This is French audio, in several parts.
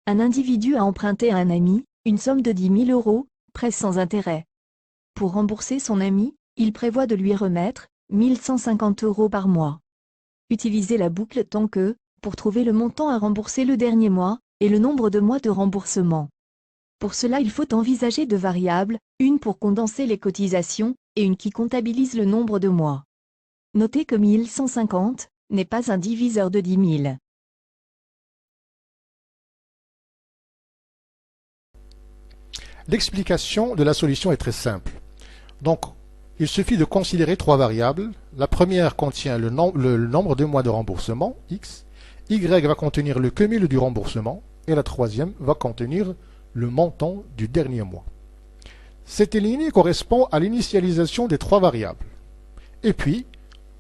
Un individu a emprunté à un ami une somme de 10 000 euros, prêt sans intérêt. Pour rembourser son ami, il prévoit de lui remettre 1150 euros par mois. Utilisez la boucle tant que, pour trouver le montant à rembourser le dernier mois, et le nombre de mois de remboursement. Pour cela il faut envisager deux variables, une pour condenser les cotisations, et une qui comptabilise le nombre de mois. Notez que 1150 n'est pas un diviseur de 10 000. L'explication de la solution est très simple. Donc, il suffit de considérer trois variables. La première contient le nombre de mois de remboursement, x. Y va contenir le cumul du remboursement. Et la troisième va contenir le montant du dernier mois. Cette ligne correspond à l'initialisation des trois variables. Et puis,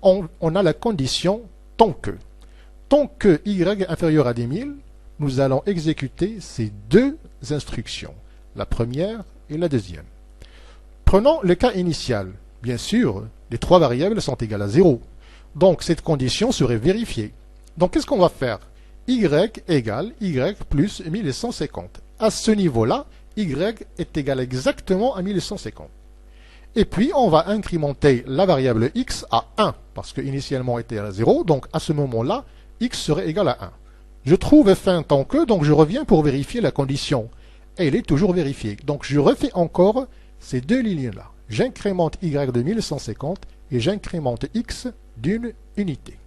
on a la condition tant que. Tant que y est inférieur à 10 000, nous allons exécuter ces deux instructions, la première et la deuxième. Prenons le cas initial. Bien sûr, les trois variables sont égales à 0. Donc, cette condition serait vérifiée. Donc, qu'est-ce qu'on va faire? Y égale Y plus 1150. À ce niveau-là, Y est égal exactement à 1150. Et puis, on va incrémenter la variable X à 1, parce qu'initialement était à 0, donc à ce moment-là, X serait égal à 1. Je trouve fin tant que, donc je reviens pour vérifier la condition. Et elle est toujours vérifiée. Donc, je refais encore ces deux lignes-là. J'incrémente Y de 1150 et j'incrémente X d'une unité.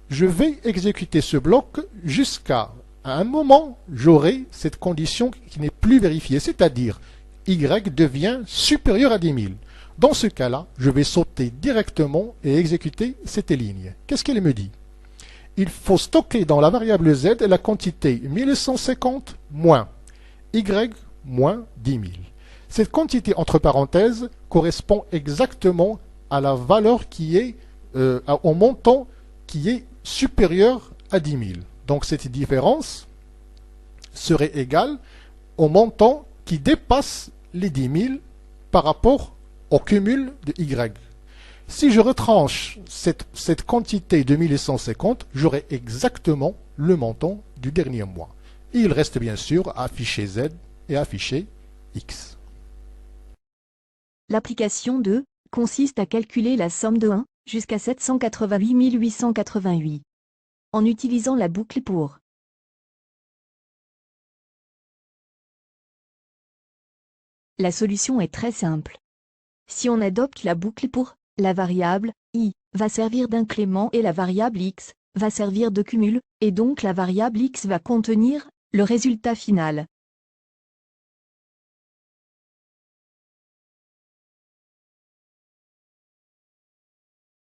Je vais exécuter ce bloc jusqu'à un moment, j'aurai cette condition qui n'est plus vérifiée, c'est-à-dire Y devient supérieur à 10 000. Dans ce cas-là, je vais sauter directement et exécuter cette ligne. Qu'est-ce qu'elle me dit? Il faut stocker dans la variable Z la quantité 1150 moins Y moins 10 000. Cette quantité entre parenthèses correspond exactement à la valeur qui est, au montant qui est supérieur à 10 000. Donc cette différence serait égale au montant qui dépasse les 10 000 par rapport au cumul de Y. Si je retranche cette quantité de 1150, j'aurai exactement le montant du dernier mois. Et il reste bien sûr à afficher Z et à afficher X. L'application 2 consiste à calculer la somme de 1 jusqu'à 788 888 en utilisant la boucle pour. La solution est très simple. Si on adopte la boucle pour, la variable i va servir d'incrément et la variable x va servir de cumul, et donc la variable x va contenir le résultat final.